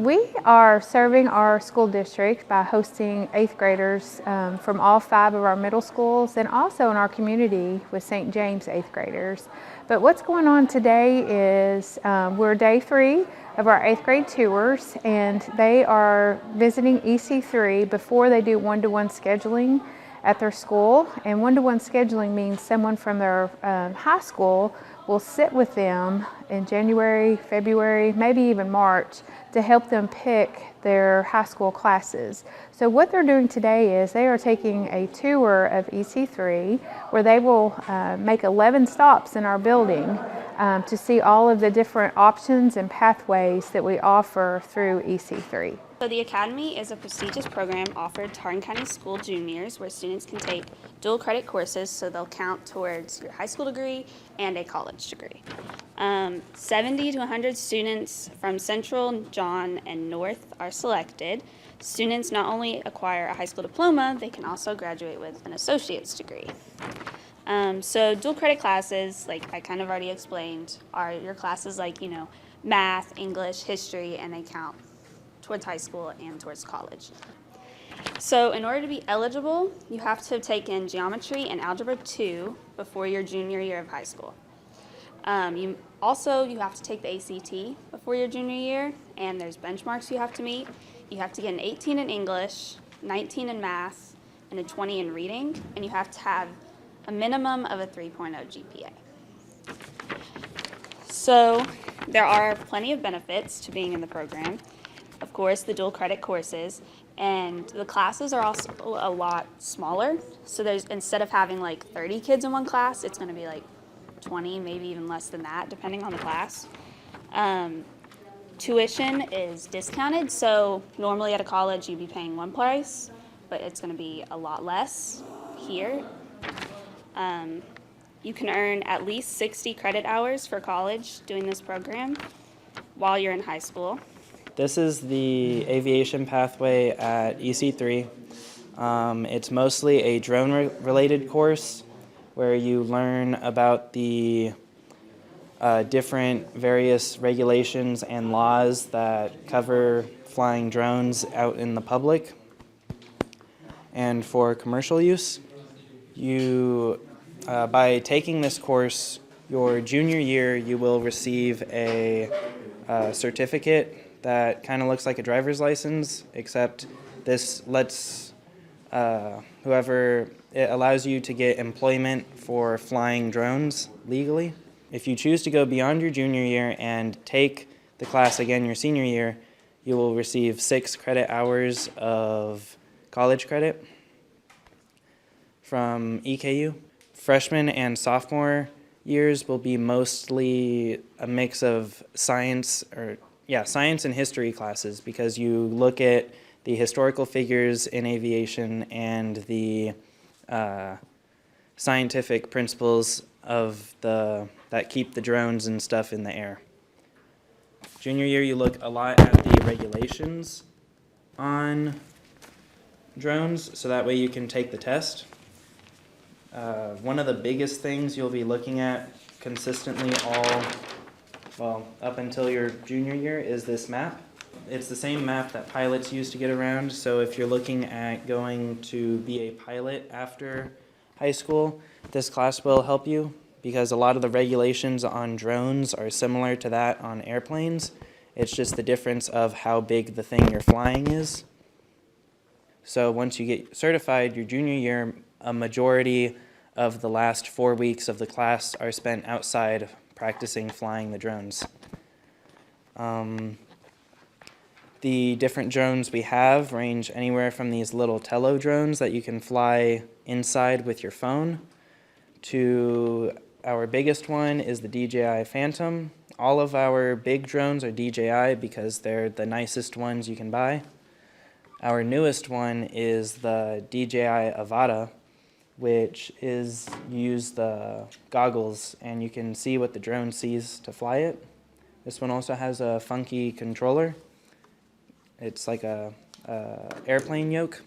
We are serving our school district by hosting 8th graders from all 5 of our middle schools and also in our community with St. James 8th graders. But what's going on today is we're day 3 of our 8th grade tours, and they are visiting EC3 before they do one-to-one scheduling at their school. And one-to-one scheduling means someone from their high school will sit with them in January, February, maybe even March to help them pick their high school classes. So what they're doing today is they are taking a tour of EC3 where they will make 11 stops in our building to see all of the different options and pathways that we offer through EC3. So the Academy is a prestigious program offered to Hardin County School juniors where students can take dual credit courses so they'll count towards your high school degree and a college degree. 70 to 100 students from Central, John, and North are selected. Students not only acquire a high school diploma, they can also graduate with an associate's degree. So dual credit classes, like I kind of already explained, are your classes like, math, English, history, and they count towards high school and towards college. So in order to be eligible, you have to have taken geometry and algebra 2 before your junior year of high school. You have to take the ACT before your junior year, and there's benchmarks you have to meet. You have to get an 18 in English, 19 in math, and a 20 in reading, and you have to have a minimum of a 3.0 GPA. So there are plenty of benefits to being in the program. Of course, the dual credit courses, and the classes are also a lot smaller. So instead of having like 30 kids in one class, it's going to be like 20, maybe even less than that, depending on the class. Tuition is discounted, so normally at a college you'd be paying one price, but it's going to be a lot less here. You can earn at least 60 credit hours for college doing this program while you're in high school. This is the aviation pathway at EC3. It's mostly a drone-related course where you learn about the different various regulations and laws that cover flying drones out in the public. And for commercial use, by taking this course, your junior year, you will receive a certificate that kind of looks like a driver's license, except this lets it allows you to get employment for flying drones legally. If you choose to go beyond your junior year and take the class again your senior year, you will receive 6 credit hours of college credit from EKU. Freshman and sophomore years will be mostly a mix of science and history classes, because you look at the historical figures in aviation and the scientific principles that keep the drones and stuff in the air. Junior year, you look a lot at the regulations on drones, so that way you can take the test. One of the biggest things you'll be looking at consistently up until your junior year is this map. It's the same map that pilots use to get around, so if you're looking at going to be a pilot after high school, this class will help you, because a lot of the regulations on drones are similar to that on airplanes. It's just the difference of how big the thing you're flying is. So once you get certified, your junior year, a majority of the last 4 weeks of the class are spent outside practicing flying the drones. The different drones we have range anywhere from these little Tello drones that you can fly inside with your phone to our biggest one is the DJI Phantom. All of our big drones are DJI because they're the nicest ones you can buy. Our newest one is the DJI Avata, which is you use the goggles and you can see what the drone sees to fly it. This one also has a funky controller. It's like a airplane yoke.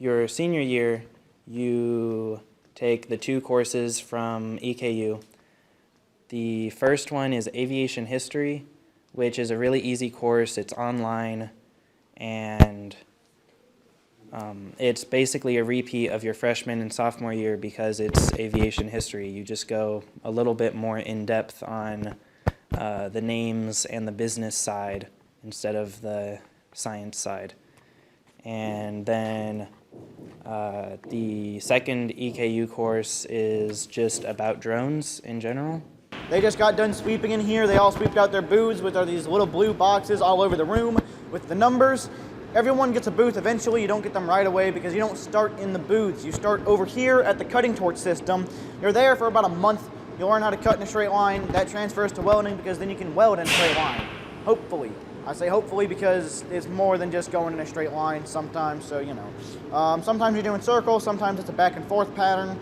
Your senior year, you take the 2 courses from EKU. The first one is aviation history, which is a really easy course. It's online, and it's basically a repeat of your freshman and sophomore year because it's aviation history. You just go a little bit more in depth on the names and the business side instead of the science side. And then the second EKU course is just about drones in general. They just got done sweeping in here. They all sweeped out their booths, which are these little blue boxes all over the room with the numbers. Everyone gets a booth eventually. You don't get them right away because you don't start in the booths. You start over here at the cutting torch system. You're there for about a month. You'll learn how to cut in a straight line. That transfers to welding because then you can weld in a straight line. Hopefully. I say hopefully because it's more than just going in a straight line sometimes, so you know. Sometimes you're doing circles, sometimes it's a back and forth pattern.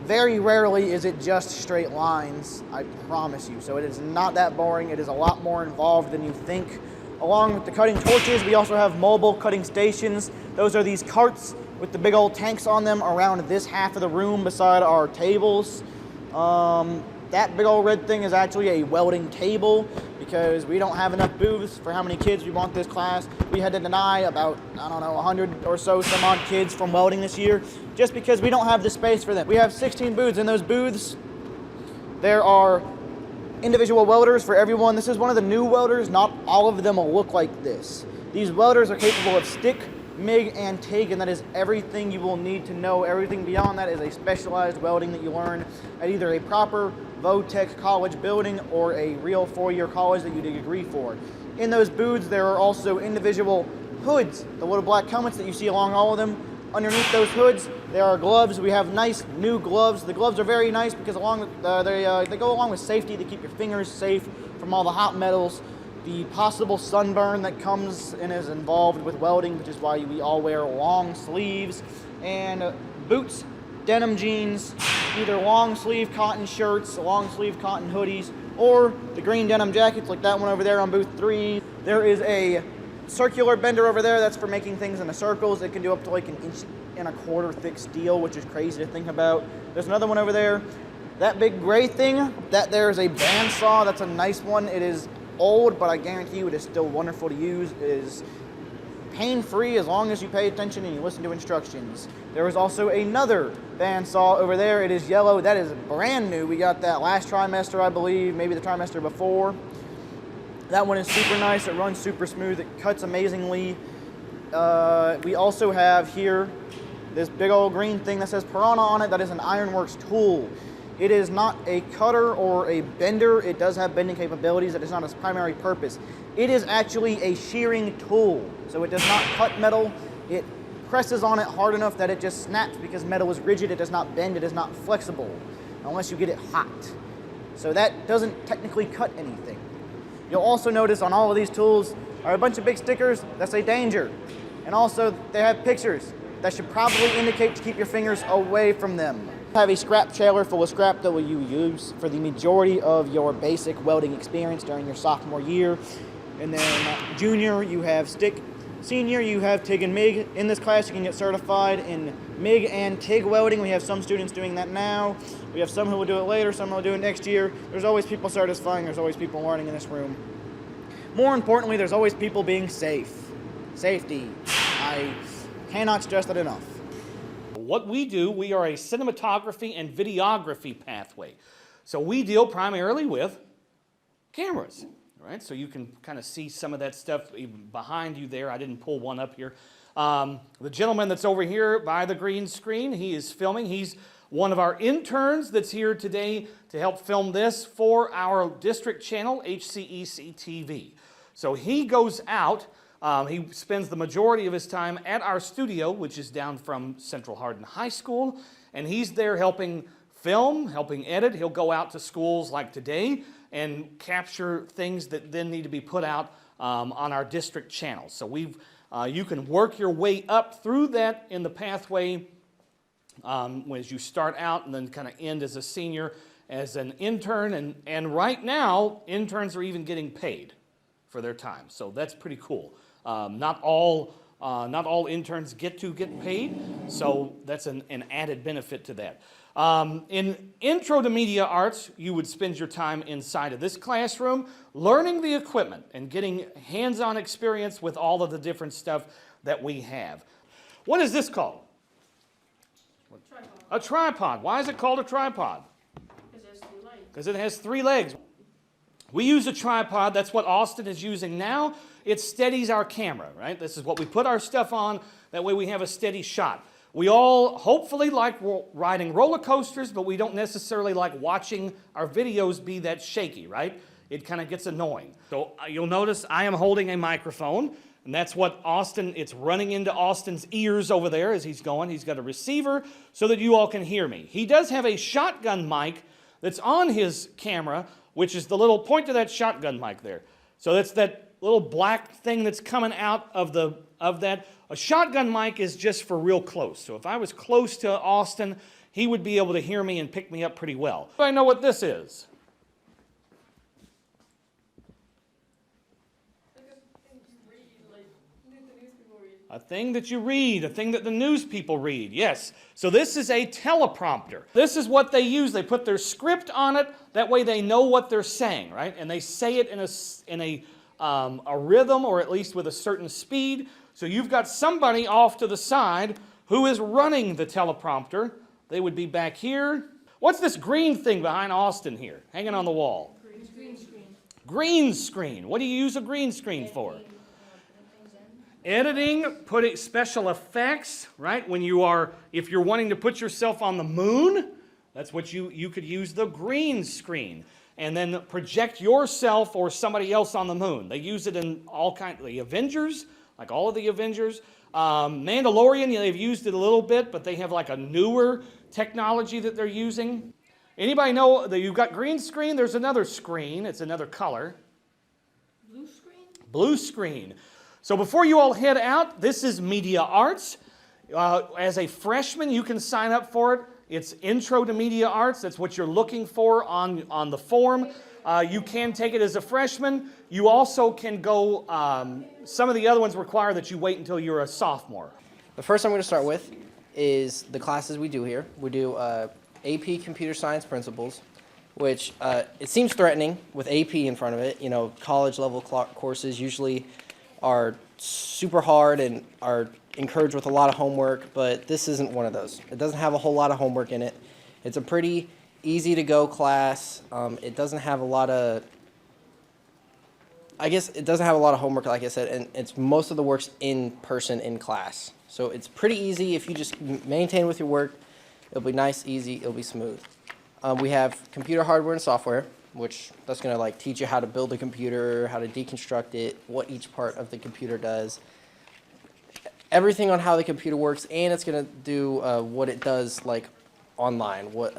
Very rarely is it just straight lines, I promise you. So it is not that boring. It is a lot more involved than you think. Along with the cutting torches, we also have mobile cutting stations. Those are these carts with the big old tanks on them around this half of the room beside our tables. That big old red thing is actually a welding table because we don't have enough booths for how many kids we want this class. We had to deny about, I don't know, 100 or so some odd kids from welding this year just because we don't have the space for them. We have 16 booths. In those booths, there are individual welders for everyone. This is one of the new welders. Not all of them will look like this. These welders are capable of stick, MIG, and TIG, and that is everything you will need to know. Everything beyond that is a specialized welding that you learn at either a proper Vo-Tech college building or a real four-year college that you did a degree for. In those booths, there are also individual hoods, the little black helmets that you see along all of them. Underneath those hoods, there are gloves. We have nice new gloves. The gloves are very nice because they go along with safety to keep your fingers safe from all the hot metals, the possible sunburn that comes and is involved with welding, which is why we all wear long sleeves, and boots, denim jeans, either long sleeve cotton shirts, long sleeve cotton hoodies, or the green denim jackets like that one over there on booth 3. There is a circular bender over there that's for making things into circles. It can do up to like 1.25 inch thick steel, which is crazy to think about. There's another one over there. That big gray thing, that there is a bandsaw. That's a nice one. It is old, but I guarantee you it is still wonderful to use. It is pain-free as long as you pay attention and you listen to instructions. There is also another bandsaw over there. It is yellow. That is brand new. We got that last trimester, I believe, maybe the trimester before. That one is super nice. It runs super smooth. It cuts amazingly. We also have here this big old green thing that says Piranha on it. That is an Ironworks tool. It is not a cutter or a bender. It does have bending capabilities. That is not its primary purpose. It is actually a shearing tool. So it does not cut metal. It presses on it hard enough that it just snaps because metal is rigid. It does not bend. It is not flexible unless you get it hot. So that doesn't technically cut anything. You'll also notice on all of these tools are a bunch of big stickers that say danger. And also they have pictures that should probably indicate to keep your fingers away from them. Have a scrap trailer full of scrap that will you use for the majority of your basic welding experience during your sophomore year. And then junior, you have stick. Senior, you have TIG and MIG. In this class, you can get certified in MIG and TIG welding. We have some students doing that now. We have some who will do it later, some who will do it next year. There's always people satisfying. There's always people learning in this room. More importantly, there's always people being safe. Safety. I cannot stress that enough. What we do, we are a cinematography and videography pathway. So we deal primarily with cameras, right? So you can kind of see some of that stuff even behind you there. I didn't pull one up here. The gentleman that's over here by the green screen, he is filming. He's one of our interns that's here today to help film this for our district channel, HCEC-TV. So he goes out. He spends the majority of his time at our studio, which is down from Central Hardin High School, and he's there helping film, helping edit. He'll go out to schools like today and capture things that then need to be put out on our district channel. So you can work your way up through that in the pathway as you start out and then kind of end as a senior, as an intern, and right now, interns are even getting paid for their time. So that's pretty cool. Not all interns get paid, so that's an added benefit to that. In Intro to Media Arts, you would spend your time inside of this classroom learning the equipment and getting hands-on experience with all of the different stuff that we have. What is this called? Tripod. A tripod. Why is it called a tripod? Because it has 3 legs. We use a tripod. That's what Austin is using now. It steadies our camera, right? This is what we put our stuff on. That way we have a steady shot. We all hopefully like riding roller coasters, but we don't necessarily like watching our videos be that shaky, right? It kind of gets annoying. So you'll notice I am holding a microphone, and that's what Austin, it's running into Austin's ears over there as he's going. He's got a receiver so that you all can hear me. He does have a shotgun mic that's on his camera, which is the little point to that shotgun mic there. So that's that little black thing that's coming out of that. A shotgun mic is just for real close. So if I was close to Austin, he would be able to hear me and pick me up pretty well. I know what this is. A thing that you read, a thing that the news people read, yes. So this is a teleprompter. This is what they use. They put their script on it. That way they know what they're saying, right? And they say it in a rhythm, or at least with a certain speed. So you've got somebody off to the side who is running the teleprompter. They would be back here. What's this green thing behind Austin here, hanging on the wall? Green screen. Green screen. What do you use a green screen for? Editing, putting special effects, right? If you're wanting to put yourself on the moon, that's what you could use the green screen. And then project yourself or somebody else on the moon. They use it in all kinds of the Avengers, like all of the Avengers. Mandalorian, they've used it a little bit, but they have like a newer technology that they're using. Anybody know that you've got green screen? There's another screen. It's another color. Blue screen? Blue screen. So before you all head out, this is Media Arts. As a freshman, you can sign up for it. It's Intro to Media Arts. That's what you're looking for on the form. You can take it as a freshman. You also can go, some of the other ones require that you wait until you're a sophomore. The first I'm going to start with is the classes we do here. We do AP Computer Science Principles, which it seems threatening with AP in front of it. You know, college level courses usually are super hard and are encouraged with a lot of homework, but this isn't one of those. It doesn't have a whole lot of homework in it. It's a pretty easy to go class. It doesn't have a lot of, it doesn't have a lot of homework, like I said, and it's most of the work's in person in class. So it's pretty easy if you just maintain with your work. It'll be nice, easy, it'll be smooth. We have computer hardware and software, which that's going to like teach you how to build a computer, how to deconstruct it, what each part of the computer does, everything on how the computer works, and it's going to do what it does like online, what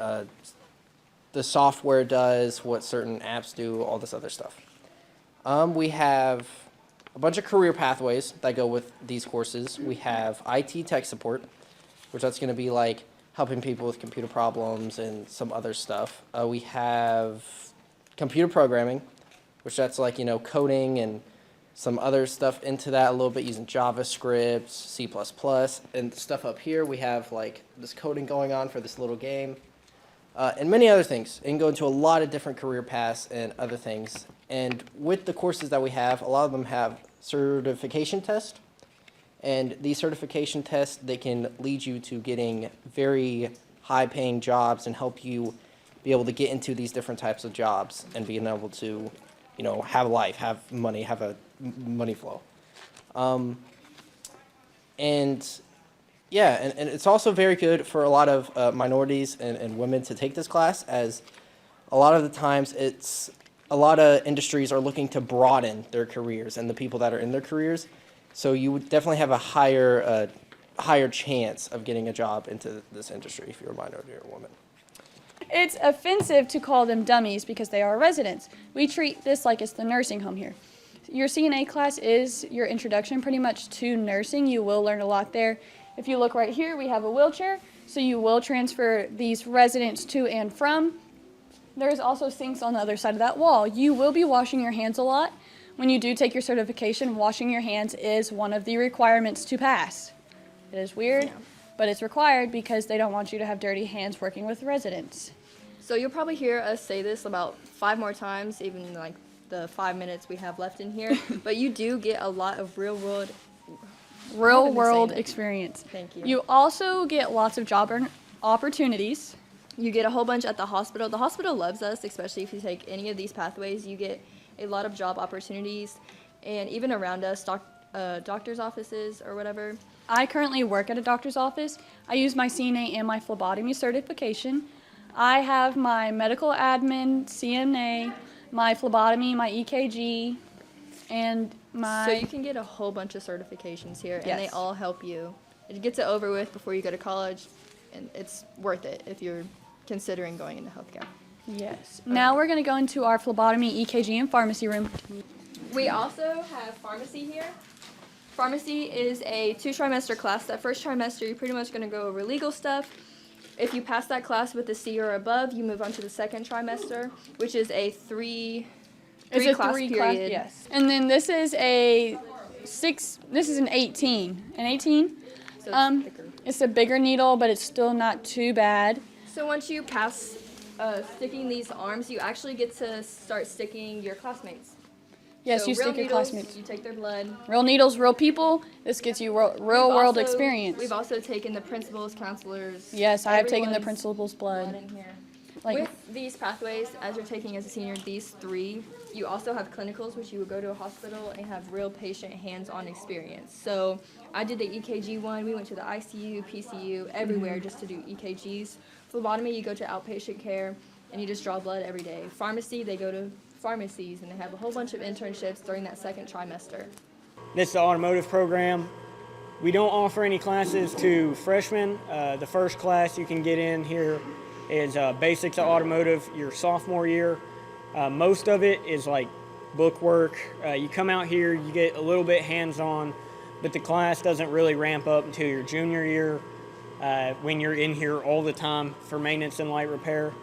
the software does, what certain apps do, all this other stuff. We have a bunch of career pathways that go with these courses. We have IT tech support, which that's going to be like helping people with computer problems and some other stuff. We have computer programming, which that's like, coding and some other stuff into that a little bit using JavaScript, C++, and stuff up here. We have like this coding going on for this little game, and many other things. And go into a lot of different career paths and other things. And with the courses that we have, a lot of them have certification tests. And these certification tests, they can lead you to getting very high-paying jobs and help you be able to get into these different types of jobs and being able to, have a life, have money, have a money flow. And it's also very good for a lot of minorities and women to take this class, as a lot of the times a lot of industries are looking to broaden their careers and the people that are in their careers. So you would definitely have a higher chance of getting a job into this industry if you're a minority or a woman. It's offensive to call them dummies because they are residents. We treat this like it's the nursing home here. Your CNA class is your introduction pretty much to nursing. You will learn a lot there. If you look right here, we have a wheelchair, so you will transfer these residents to and from. There's also sinks on the other side of that wall. You will be washing your hands a lot. When you do take your certification, washing your hands is one of the requirements to pass. It is weird, but it's required because they don't want you to have dirty hands working with residents. So you'll probably hear us say this about 5 more times, even like the 5 minutes we have left in here. But you do get a lot of real world Experience. Thank you. You also get lots of job opportunities. You get a whole bunch at the hospital. The hospital loves us, especially if you take any of these pathways. You get a lot of job opportunities, and even around us, doctor's offices or whatever. I currently work at a doctor's office. I use my CNA and my phlebotomy certification. I have my medical admin, CNA, my phlebotomy, my EKG, and my... So you can get a whole bunch of certifications here, and they Yes. all help you. It gets it over with before you go to college, and it's worth it if you're considering going into healthcare. Yes. Now we're going to go into our phlebotomy, EKG, and pharmacy room. We also have pharmacy here. Pharmacy is a 2-trimester class. That first trimester, you're pretty much going to go over legal stuff. If you pass that class with a C or above, you move on to the second trimester, which is a three class period. Yes. And then this is a 6. This is an 18. An 18. So it's thicker. It's a bigger needle, but it's still not too bad. So once you pass sticking these arms, you actually get to start sticking your classmates. Yes, So you real stick your needles, classmates. You take their blood. Real needles, real people. This gets you real world experience. We've also taken the principals, counselors. Yes, I have taken the everyone's principal's blood. in here. Like, With these pathways, as you're taking as a senior, these 3, you also have clinicals, which you would go to a hospital and have real patient hands-on experience. So I did the EKG one. We went to the ICU, PCU, everywhere just to do EKGs. Phlebotomy, you go to outpatient care and you just draw blood every day. Pharmacy, they go to pharmacies and they have a whole bunch of internships during that second trimester. This is the automotive program. We don't offer any classes to freshmen. The first class you can get in here is Basics of Automotive your sophomore year. Most of it is like book work. You come out here, you get a little bit hands-on, but the class doesn't really ramp up until your junior year when you're in here all the time for maintenance and light repair.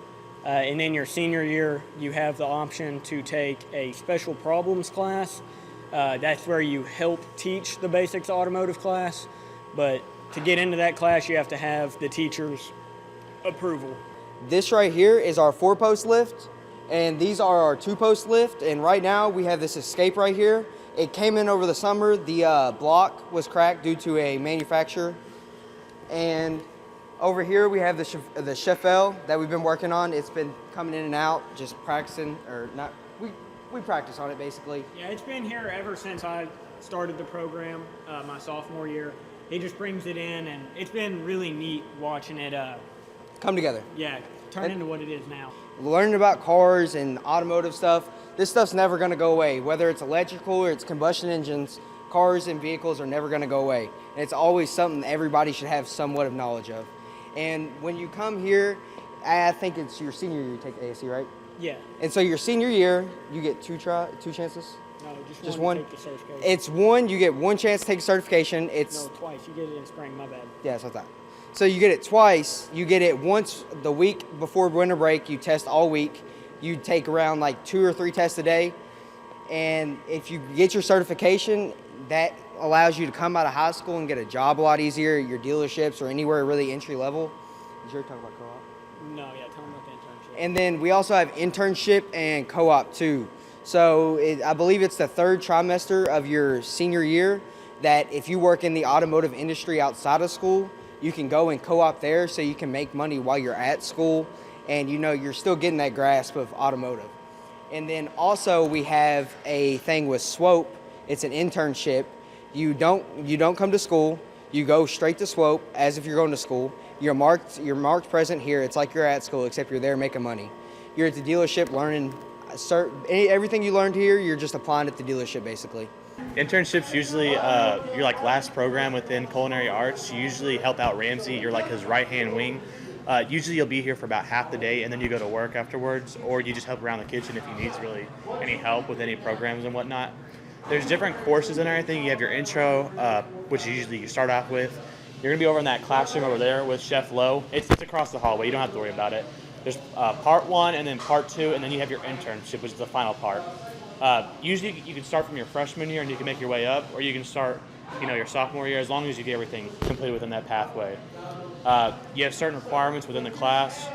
And then your senior year, you have the option to take a special problems class. That's where you help teach the basics automotive class. But to get into that class, you have to have the teacher's approval. This right here is our 4-post lift, and these are our 2-post lift. And right now we have this escape right here. It came in over the summer. The block was cracked due to a manufacturer. And over here we have the Chevelle that we've been working on. It's been coming in and out, just practicing, or not. We practice on it basically. Yeah, it's been here ever since I started the program, my sophomore year. He just brings it in, and it's been really neat watching it. Come together. Yeah, turn into what it is now. Learning about cars and automotive stuff. This stuff's never going to go away. Whether it's electrical or it's combustion engines, cars and vehicles are never going to go away. And it's always something everybody should have somewhat of knowledge of. And when you come here, I think it's your senior year you take ASC, right? Yeah. And so your senior year, you get two chances? No, just one. To take the certification. It's one, you get one chance to take a certification. It's No, twice. You get it in spring, my bad. Yeah, that's what I thought. So you get it twice. You get it once the week before winter break. You test all week. You take around like 2 or 3 tests a day. And if you get your certification, that allows you to come out of high school and get a job a lot easier at your dealerships or anywhere really entry level. Did you ever talk about co-op? No, yeah, tell them about the internship. And then we also have internship and co-op too. So I believe it's the 3rd trimester of your senior year that if you work in the automotive industry outside of school, you can go and co-op there so you can make money while you're at school, and you know you're still getting that grasp of automotive. And then also we have a thing with SWOPE. It's an internship. You don't come to school. You go straight to SWOPE as if you're going to school. You're marked present here. It's like you're at school, except you're there making money. You're at the dealership learning everything you learned here. You're just applying at the dealership basically. Internships usually you're like last program within culinary arts. You usually help out Ramsey. You're like his right-hand wing. Usually you'll be here for about half the day and then you go to work afterwards, or you just help around the kitchen if he needs really any help with any programs and whatnot. There's different courses and everything. You have your intro, which usually you start off with. You're going to be over in that classroom over there with Chef Lowe. It's across the hallway. You don't have to worry about it. There's part 1 and then part 2, and then you have your internship, which is the final part. Usually you can start from your freshman year and you can make your way up, or you can start your sophomore year, as long as you get everything completed within that pathway. You have certain requirements within the class,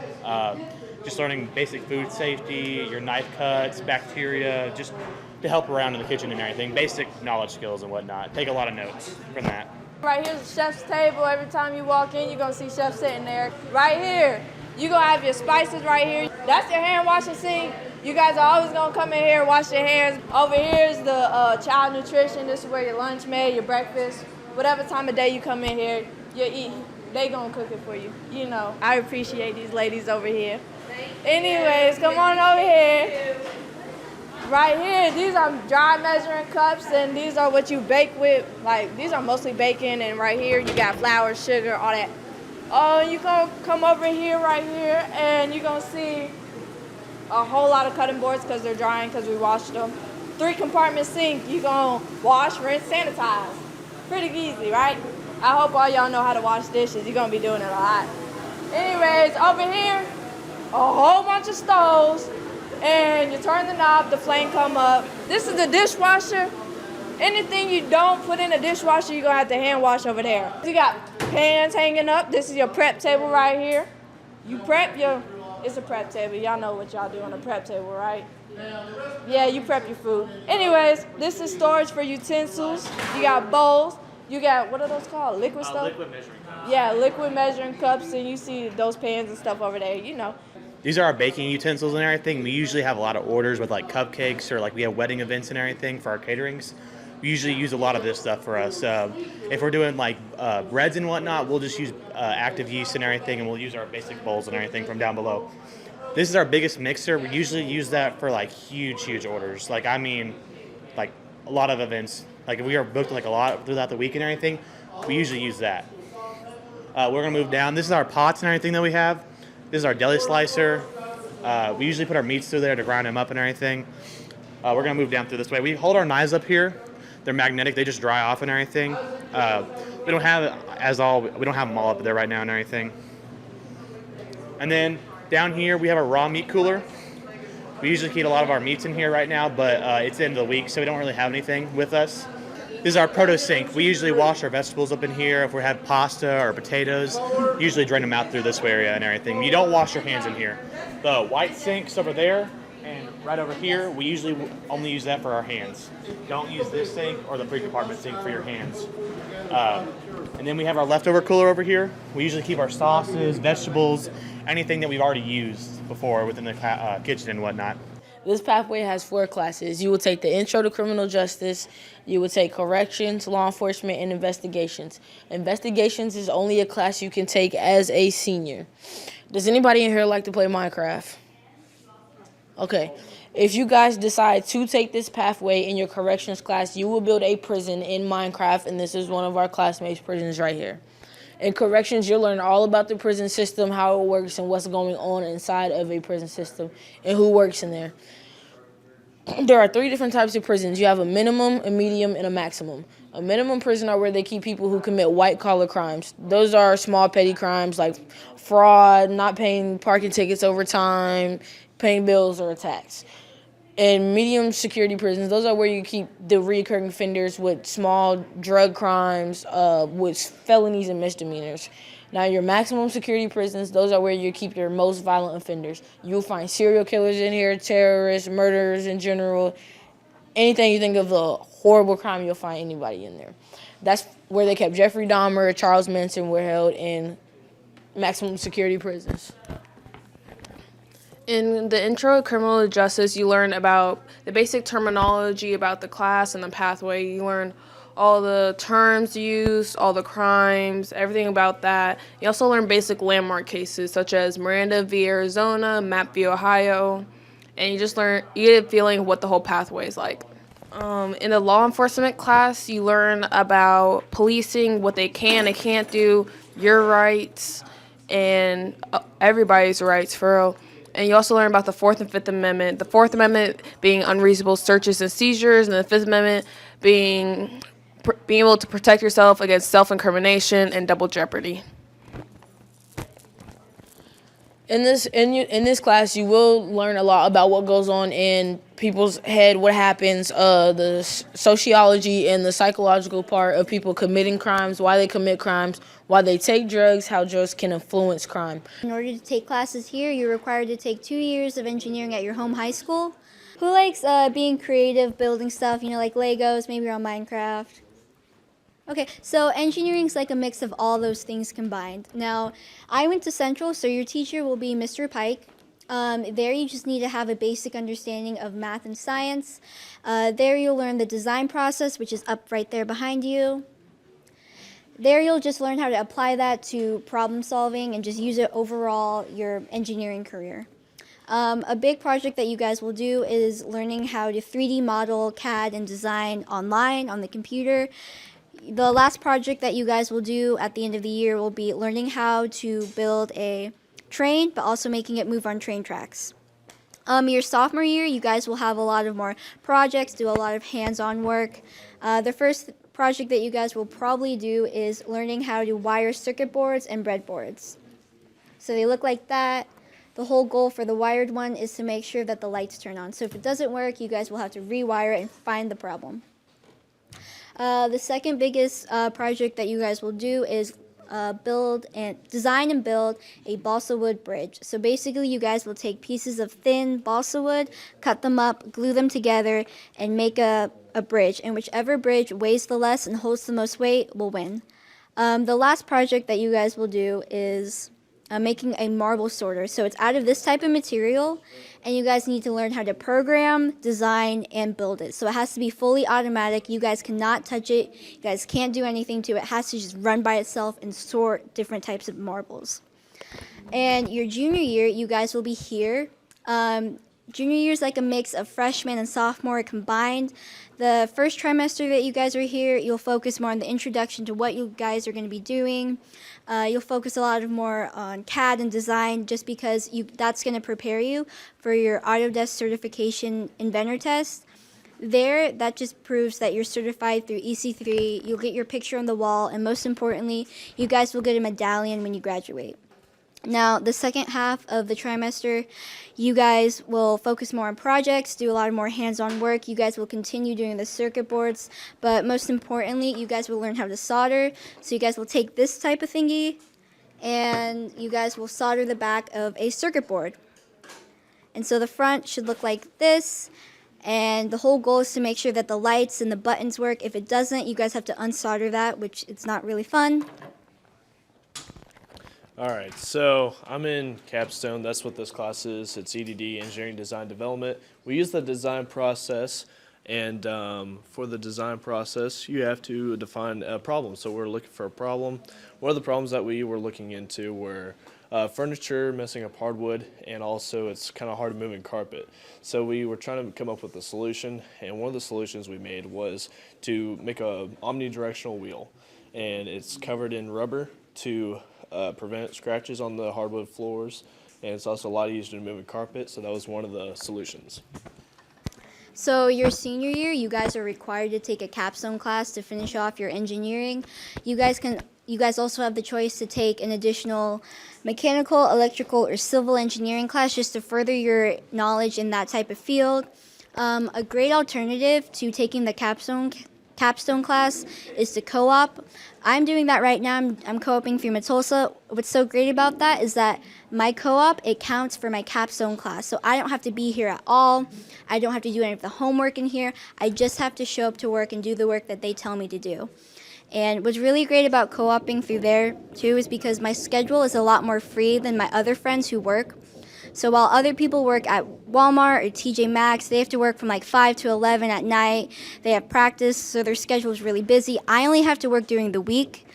just learning basic food safety, your knife cuts, bacteria, just to help around in the kitchen and everything, basic knowledge skills and whatnot. Take a lot of notes from that. Right here's the chef's table. Every time you walk in, you're gonna see chef sitting there. Right here, you're gonna have your spices right here. That's your hand washing sink. You guys are always gonna come in here, wash your hands. Over here is the child nutrition. This is where your lunch made, your breakfast. Whatever time of day you come in here, you eat. They gonna cook it for you. I appreciate these ladies over here. Anyways, come on over here. Right here, these are dry measuring cups, and these are what you bake with. Like, these are mostly baking, and right here you got flour, sugar, all that. Oh, you gonna come over here, right here, and you're gonna see a whole lot of cutting boards because they're drying because we washed them. 3-compartment sink, you gonna wash, rinse, sanitize. Pretty easy, right? I hope all y'all know how to wash dishes. You're gonna be doing it a lot. Anyways, over here, a whole bunch of stoves. And you turn the knob, the flame come up. This is the dishwasher. Anything you don't put in a dishwasher, you're gonna have to hand wash over there. You got pans hanging up. This is your prep table right here. You prep it's a prep table. Y'all know what y'all do on a prep table, right? Yeah, you prep your food. Anyways, this is storage for utensils. You got bowls. You got, what are those called? Liquid stuff? Liquid measuring cups. Yeah, liquid measuring cups, and you see those pans and stuff over there, These are our baking utensils and everything. We usually have a lot of orders with like cupcakes or like we have wedding events and everything for our caterings. We usually use a lot of this stuff for us. If we're doing like breads and whatnot, we'll just use active yeast and everything, and we'll use our basic bowls and everything from down below. This is our biggest mixer. We usually use that for like huge orders. Like like a lot of events. Like if we are booked like a lot throughout the week and everything, we usually use that. We're gonna move down. This is our pots and everything that we have. This is our deli slicer. We usually put our meats through there to grind them up and everything. We're gonna move down through this way. We hold our knives up here. They're magnetic. They just dry off and everything. We don't have we don't have them all up there right now and everything. And then down here we have a raw meat cooler. We usually keep a lot of our meats in here right now, but it's the end of the week, so we don't really have anything with us. This is our proto sink. We usually wash our vegetables up in here. If we have pasta or potatoes, usually drain them out through this area and everything. You don't wash your hands in here. The white sink's over there, and right over here, we usually only use that for our hands. Don't use this sink or the 3-compartment sink for your hands. And then we have our leftover cooler over here. We usually keep our sauces, vegetables, anything that we've already used before within the kitchen and whatnot. This pathway has 4 classes. You will take the Intro to Criminal Justice, you will take Corrections, Law Enforcement, and Investigations. Investigations is only a class you can take as a senior. Does anybody in here like to play Minecraft? Okay. If you guys decide to take this pathway in your Corrections class, you will build a prison in Minecraft, and this is one of our classmates' prisons right here. In Corrections, you'll learn all about the prison system, how it works, and what's going on inside of a prison system, and who works in there. There are 3 different types of prisons. You have a minimum, a medium, and a maximum. A minimum prison are where they keep people who commit white-collar crimes. Those are small, petty crimes like fraud, not paying parking tickets over time, paying bills, or a tax. And medium security prisons, those are where you keep the recurring offenders with small drug crimes, with felonies and misdemeanors. Now, your maximum security prisons, those are where you keep your most violent offenders. You'll find serial killers in here, terrorists, murderers in general. Anything you think of a horrible crime, you'll find anybody in there. That's where they kept Jeffrey Dahmer, Charles Manson were held in maximum security prisons. In the Intro to Criminal Justice, you learn about the basic terminology about the class and the pathway. You learn all the terms used, all the crimes, everything about that. You also learn basic landmark cases such as Miranda v. Arizona, Mapp v. Ohio, and you get a feeling of what the whole pathway is like. In the law enforcement class, you learn about policing, what they can and can't do, your rights, and everybody's rights for real. And you also learn about the 4th and 5th Amendment. The 4th Amendment being unreasonable searches and seizures, and the 5th Amendment being able to protect yourself against self-incrimination and double jeopardy. In this class, you will learn a lot about what goes on in people's head, what happens, the sociology and the psychological part of people committing crimes, why they commit crimes, why they take drugs, how drugs can influence crime. In order to take classes here, you're required to take 2 years of engineering at your home high school. Who likes being creative, building stuff, like Legos, maybe on Minecraft? Okay, so engineering is like a mix of all those things combined. Now, I went to Central, so your teacher will be Mr. Pike. There you just need to have a basic understanding of math and science. There you'll learn the design process, which is up right there behind you. There you'll just learn how to apply that to problem solving and just use it overall your engineering career. A big project that you guys will do is learning how to 3D model, CAD, and design online on the computer. The last project that you guys will do at the end of the year will be learning how to build a train, but also making it move on train tracks. Your sophomore year, you guys will have a lot of more projects, do a lot of hands-on work. The first project that you guys will probably do is learning how to wire circuit boards and breadboards. So they look like that. The whole goal for the wired one is to make sure that the lights turn on. So if it doesn't work, you guys will have to rewire it and find the problem. The second biggest project that you guys will do is design and build a balsa wood bridge. So basically you guys will take pieces of thin balsa wood, cut them up, glue them together, and make a bridge. And whichever bridge weighs the less and holds the most weight will win. The last project that you guys will do is making a marble sorter. So it's out of this type of material, and you guys need to learn how to program, design, and build it. So it has to be fully automatic. You guys cannot touch it. You guys can't do anything to it. It has to just run by itself and sort different types of marbles. And your junior year, you guys will be here. Junior year is like a mix of freshman and sophomore combined. The first trimester that you guys are here, you'll focus more on the introduction to what you guys are going to be doing. You'll focus a lot more on CAD and design just because that's going to prepare you for your Autodesk certification inventor test. There, that just proves that you're certified through EC3. You'll get your picture on the wall, and most importantly, you guys will get a medallion when you graduate. Now, the second half of the trimester, you guys will focus more on projects, do a lot more hands-on work. You guys will continue doing the circuit boards, but most importantly, you guys will learn how to solder. So you guys will take this type of thingy, and you guys will solder the back of a circuit board. And so the front should look like this, and the whole goal is to make sure that the lights and the buttons work. If it doesn't, you guys have to unsolder that, which it's not really fun. All right, so I'm in Capstone. That's what this class is. It's EDD, Engineering Design Development. We use the design process, and for the design process, you have to define a problem. So we're looking for a problem. One of the problems that we were looking into were furniture messing up hardwood, and also it's kind of hard to move in carpet. So we were trying to come up with a solution, and one of the solutions we made was to make a omnidirectional wheel, and it's covered in rubber to prevent scratches on the hardwood floors, and it's also a lot easier to move in carpet, so that was one of the solutions. So your senior year, you guys are required to take a capstone class to finish off your engineering. You guys also have the choice to take an additional mechanical, electrical, or civil engineering class just to further your knowledge in that type of field. A great alternative to taking the capstone class is to co-op. I'm doing that right now. I'm co-oping through Matulsa. What's so great about that is that my co-op, it counts for my capstone class. So I don't have to be here at all. I don't have to do any of the homework in here. I just have to show up to work and do the work that they tell me to do. And what's really great about co-oping through there too is because my schedule is a lot more free than my other friends who work. So while other people work at Walmart or TJ Maxx, they have to work from like 5 to 11 at night. They have practice, so their schedule is really busy. I only have to work during the week.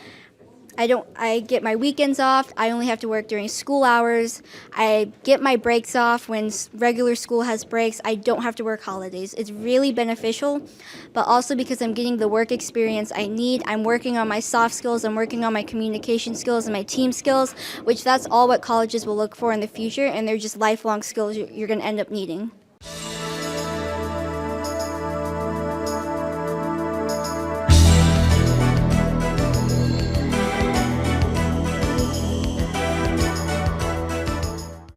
I get my weekends off. I only have to work during school hours. I get my breaks off when regular school has breaks. I don't have to work holidays. It's really beneficial, but also because I'm getting the work experience I need. I'm working on my soft skills. I'm working on my communication skills and my team skills, which that's all what colleges will look for in the future, and they're just lifelong skills you're going to end up needing.